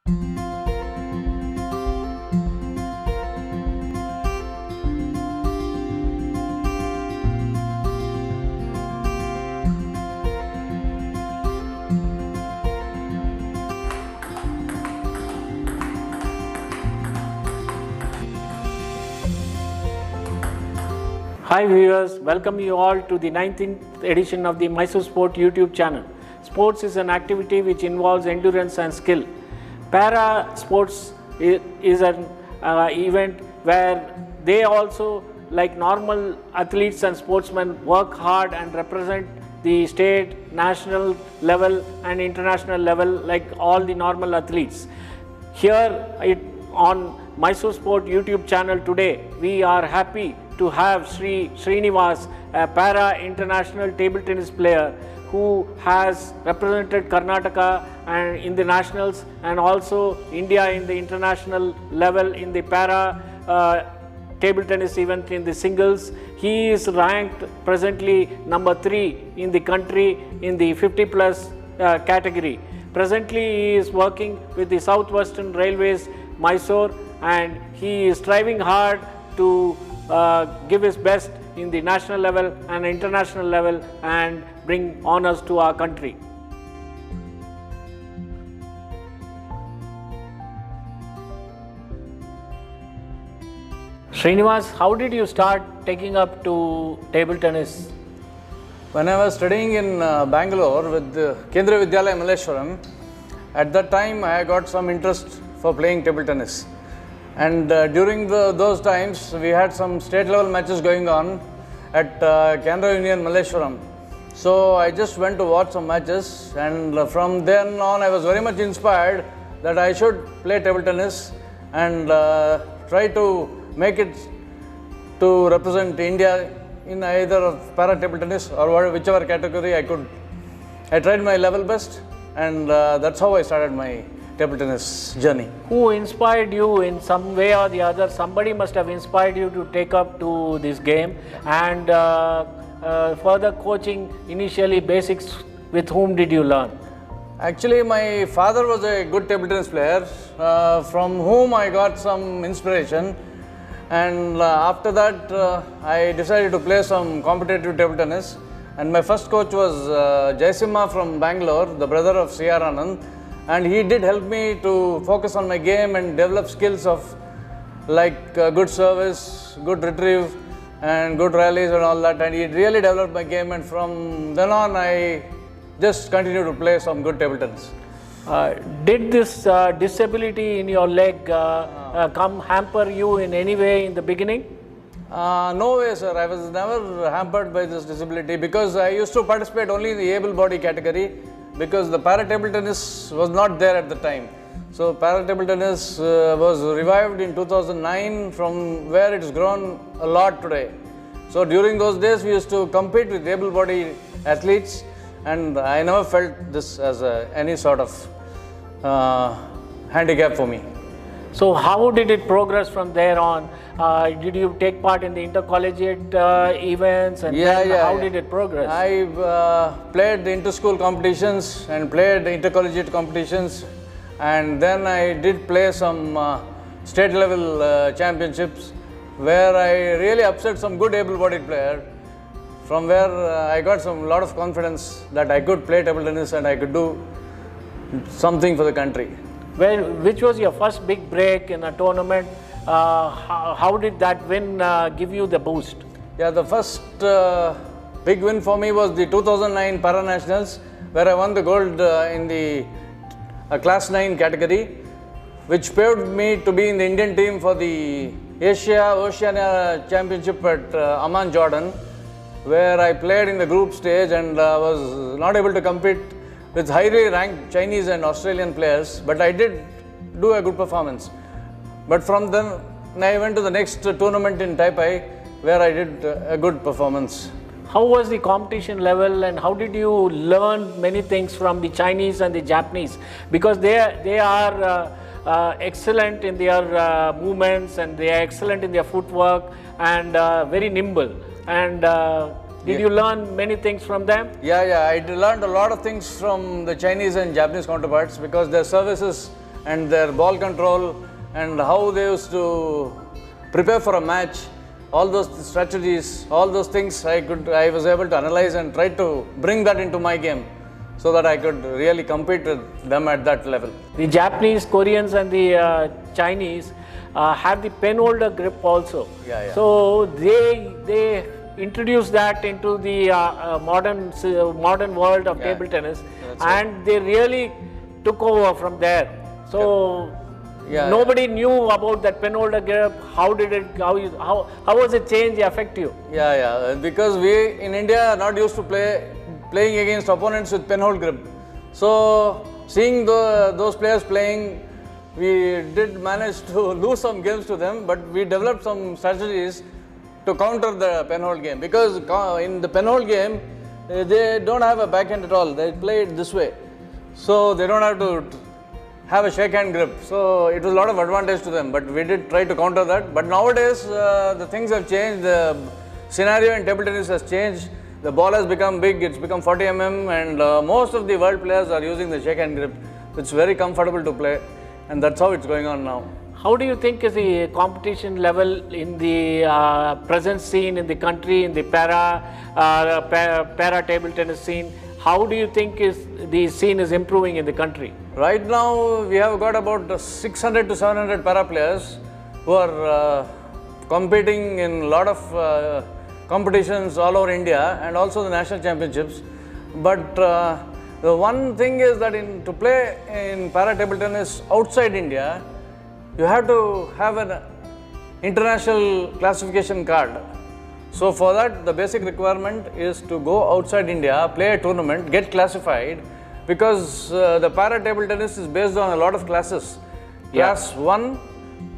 Hi viewers, welcome you all to the 19th edition of the Mysore Sport YouTube channel. Sports is an activity which involves endurance and skill. Para sports is an event where they also, like normal athletes and sportsmen, work hard and represent the state, national level and international level like all the normal athletes. Here on Mysore Sport YouTube channel today, we are happy to have Srinivas, a para international table tennis player who has represented Karnataka and in the nationals and also India in the international level in the para table tennis event in the singles. He is ranked presently number 3 in the country in the 50 plus category. Presently he is working with the Southwestern Railways Mysore and he is striving hard to give his best in the national level and international level and bring honors to our country. Srinivas, how did you start taking up to table tennis? When I was studying in Bangalore with Kendriya Vidyalaya Malleshwaram, at that time I got some interest for playing table tennis. And during those times, we had some state level matches going on at Canara Union Malleshwaram. So I just went to watch some matches, and from then on I was very much inspired that I should play table tennis and try to make it to represent India in either of para table tennis or whichever category I could. I tried my level best, and that's how I started my table tennis journey. Who inspired you in some way or the other? Somebody must have inspired you to take up to this game, and further coaching initially basics, with whom did you learn? Actually, my father was a good table tennis player from whom I got some inspiration, and after that I decided to play some competitive table tennis, and my first coach was Jaisimha from Bangalore, the brother of C.R. Anand. And he did help me to focus on my game and develop skills of like good service, good retrieve and good rallies and all that, and he really developed my game, and from then on I just continued to play some good table tennis. Did this disability in your leg come hamper you in any way in the beginning? No way, sir. I was never hampered by this disability because I used to participate only in the able body category, because the para table tennis was not there at the time. So para table tennis was revived in 2009, from where it's grown a lot today. So during those days we used to compete with able bodied athletes, and I never felt this as any sort of handicap for me. So how did it progress from there on? Did you take part in the intercollegiate events, and how did it progress? I played the inter-school competitions and played the intercollegiate competitions, and then I did play some state level championships where I really upset some good able-bodied player, from where I got some lot of confidence that I could play table tennis and I could do something for the country. Which was your first big break in a tournament? How did that win give you the boost? Yeah, the first big win for me was the 2009 Para Nationals, where I won the gold in the Class 9 category, which paved me to be in the Indian team for the Oceania Championship at Amman, Jordan, where I played in the group stage and was not able to compete with highly ranked Chinese and Australian players, but I did do a good performance. But from then I went to the next tournament in Taipei, where I did a good performance. How was the competition level, and how did you learn many things from the Chinese and the Japanese? Because they are excellent in their movements, and they are excellent in their footwork, and very nimble. And did you learn many things from them? Yeah, I learned a lot of things from the Chinese and Japanese counterparts, because their service is and their ball control and how they used to prepare for a match, all those strategies, all those things I was able to analyze and try to bring that into my game so that I could really compete with them at that level. The Japanese, Koreans and the Chinese have the pen holder grip also. Yeah. So they introduced that into the modern world of table tennis, and they really took over from there. So nobody knew about that pen holder grip. How was it change affect you? Because we in India are not used to playing against opponents with pen hold grip. So seeing those players playing, we did manage to lose some games to them, but we developed some strategies to counter the pen hold game, because in the pen hold game they don't have a backhand at all. They play it this way, so they don't have to have a shake hand grip. So it was a lot of advantage to them, but we did try to counter that. But nowadays the things have changed. The scenario in table tennis has changed. The ball has become big, it's become 40 mm, and most of the world players are using the shake hand grip. It's very comfortable to play, and that's how it's going on now. How do you think is the competition level in the present scene in the country, in the para table tennis scene? How do you think the scene is improving in the country? Right now, we have got about 600 to 700 para players who are competing in a lot of competitions all over India and also the national championships. But the one thing is that to play in para table tennis outside India, you have to have an international classification card. So for that, the basic requirement is to go outside India, play a tournament, get classified, because the para table tennis is based on a lot of classes. Class 1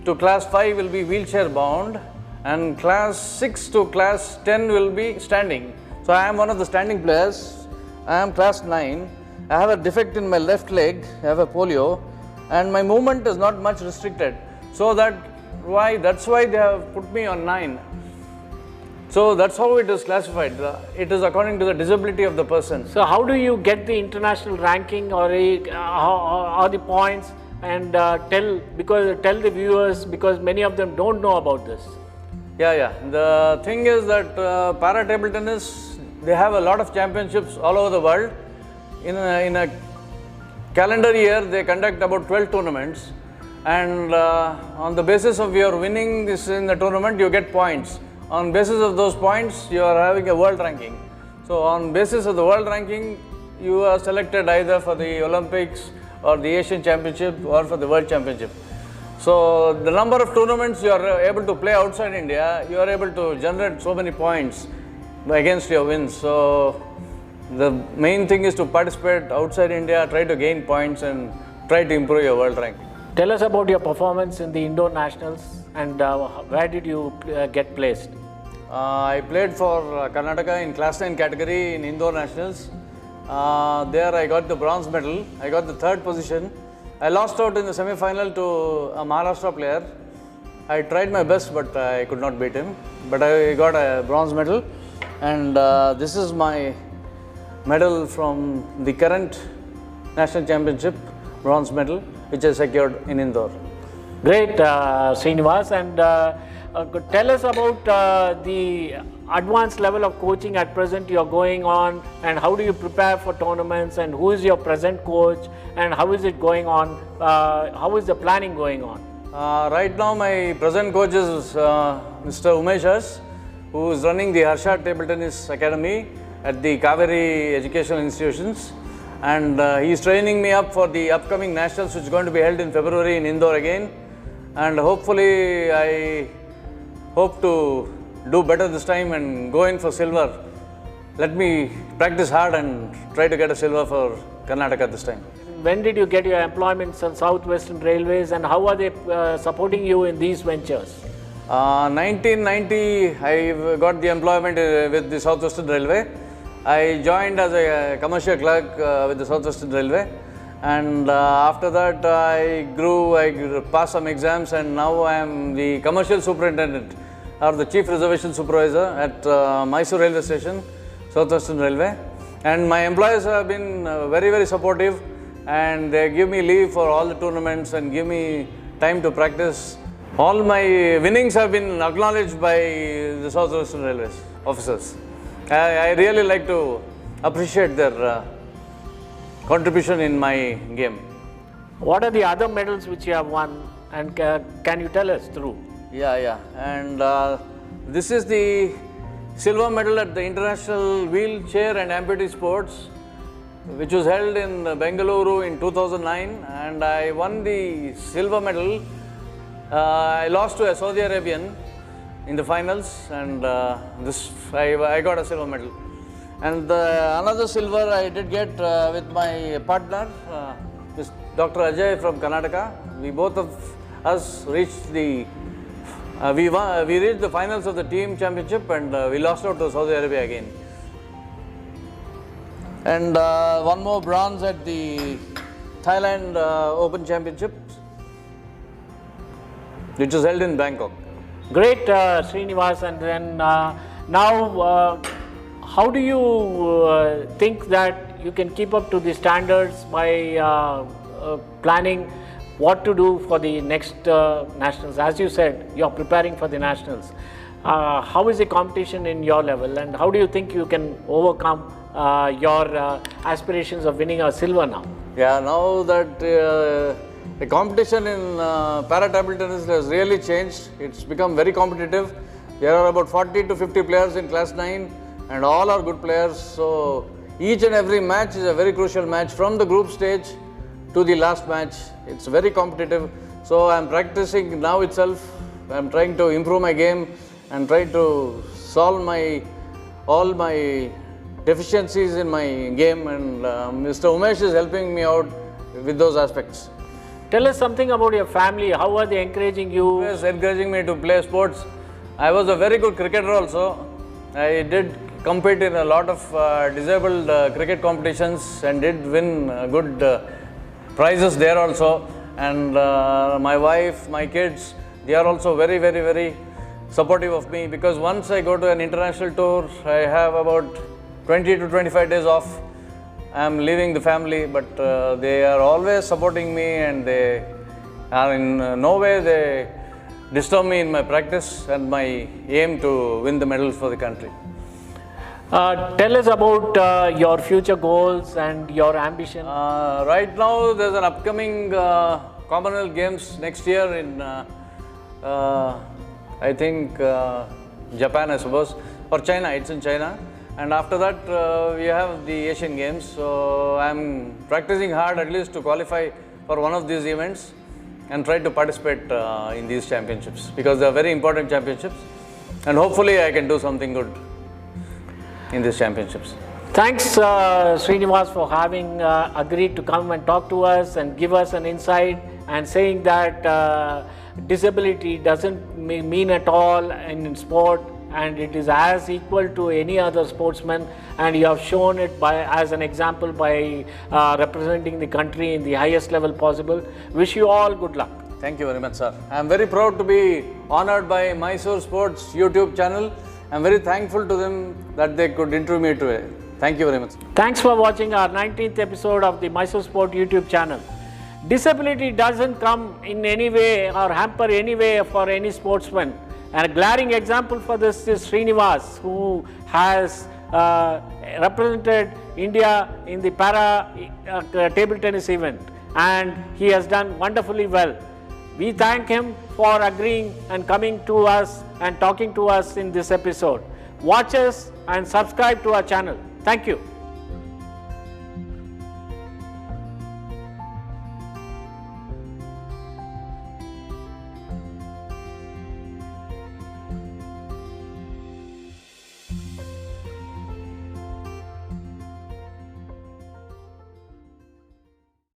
to class 5 will be wheelchair bound, and class 6 to class 10 will be standing. So I am one of the standing players. I am class 9. I have a defect in my left leg, I have a polio, and my movement is not much restricted. So that's why they have put me on 9. So that's how it is classified. It is according to the disability of the person. So how do you get the international ranking or the points, and tell the viewers, because many of them don't know about this? The thing is that para table tennis, they have a lot of championships all over the world. In a calendar year, they conduct about 12 tournaments, and on the basis of your winning this in the tournament, you get points. On basis of those points, you are having a world ranking. So on basis of the world ranking, you are selected either for the Olympics or the Asian Championship or for the World Championship. So the number of tournaments you are able to play outside India, you are able to generate so many points against your wins. So the main thing is to participate outside India, try to gain points and try to improve your world rank. Tell us about your performance in the indoor nationals, and where did you get placed? I played for Karnataka in class 9 category in indoor nationals. There I got the bronze medal. I got the 3rd position. I lost out in the semi-final to a Maharashtra player. I tried my best, but I could not beat him. But I got a bronze medal, and this is my medal from the current national championship, bronze medal, which I secured in Indore. Great, Srinivas, and tell us about the advanced level of coaching at present you are going on, and how do you prepare for tournaments, and who is your present coach, and how is it going on? How is the planning going on? Right now, my present coach is Mr. Umesh, who is running the Harsha Table Tennis Academy at the Kaveri Educational Institutions, and he is training me up for the upcoming nationals, which is going to be held in February in Indore again, and hopefully I hope to do better this time and go in for silver. Let me practice hard and try to get a silver for Karnataka this time. When did you get your employment in Southwestern Railways, and how are they supporting you in these ventures? 1990, I got the employment with the Southwestern Railway. I joined as a commercial clerk with the Southwestern Railway, and after that I grew, I passed some exams, and now I am the commercial superintendent or the chief reservation supervisor at Mysore Railway Station, Southwestern Railway. And my employers have been very, very supportive. and they give me leave for all the tournaments and give me time to practice. All my winnings have been acknowledged by the South Western Railways officers. I really like to appreciate their contribution in my game. What are the other medals which you have won, and can you tell us through? Yeah. And this is the silver medal at the International Wheelchair and Amputee Sports, which was held in Bengaluru in 2009, and I won the silver medal. I lost to a Saudi Arabian in the finals, and I got a silver medal. And another silver I did get with my partner, Dr. Ajay from Karnataka. We both of us reached the we reached the finals of the team championship, and we lost out to Saudi Arabia again. And one more bronze at the Thailand Open Championships, which was held in Bangkok. Great, Srinivas. And then now, how do you think that you can keep up to the standards by planning what to do for the next nationals? As you said, you are preparing for the nationals. How is the competition in your level, and how do you think you can overcome your aspirations of winning a silver now? Yeah, now that the competition in para table tennis has really changed. It's become very competitive. There are about 40 to 50 players in class 9, and all are good players. So each and every match is a very crucial match, from the group stage to the last match. It's very competitive. So I'm practicing now itself. I'm trying to improve my game and try to solve all my deficiencies in my game, and Mr. Umesh is helping me out with those aspects. Tell us something about your family. How are they encouraging you? He was encouraging me to play sports. I was a very good cricketer also. I did compete in a lot of disabled cricket competitions and did win good prizes there also. And my wife, my kids, they are also very, very, very supportive of me, because once I go to an international tour, I have about 20 to 25 days off. I am leaving the family, but they are always supporting me, and they are in no way they disturb me in my practice and my aim to win the medals for the country. Tell us about your future goals and your ambition. Right now, there's an upcoming Commonwealth Games next year in, I think, Japan, I suppose, or China. It's in China. And after that, we have the Asian Games. So I'm practicing hard at least to qualify for one of these events and try to participate in these championships, because they are very important championships. And hopefully I can do something good in these championships. Thanks, Srinivas, for having agreed to come and talk to us and give us an insight, and saying that disability doesn't mean at all in sport, and it is as equal to any other sportsman, and you have shown it as an example by representing the country in the highest level possible. Wish you all good luck. Thank you very much, sir. I am very proud to be honored by Mysore Sports YouTube channel. I am very thankful to them that they could interview me today. Thank you very much. Thanks for watching our 19th episode of the Mysore Sport YouTube channel. Disability doesn't come in any way or hamper any way for any sportsman. And a glaring example for this is Srinivas, who has represented India in the para table tennis event, and he has done wonderfully well. We thank him for agreeing and coming to us and talking to us in this episode. Watch us and subscribe to our channel. Thank you.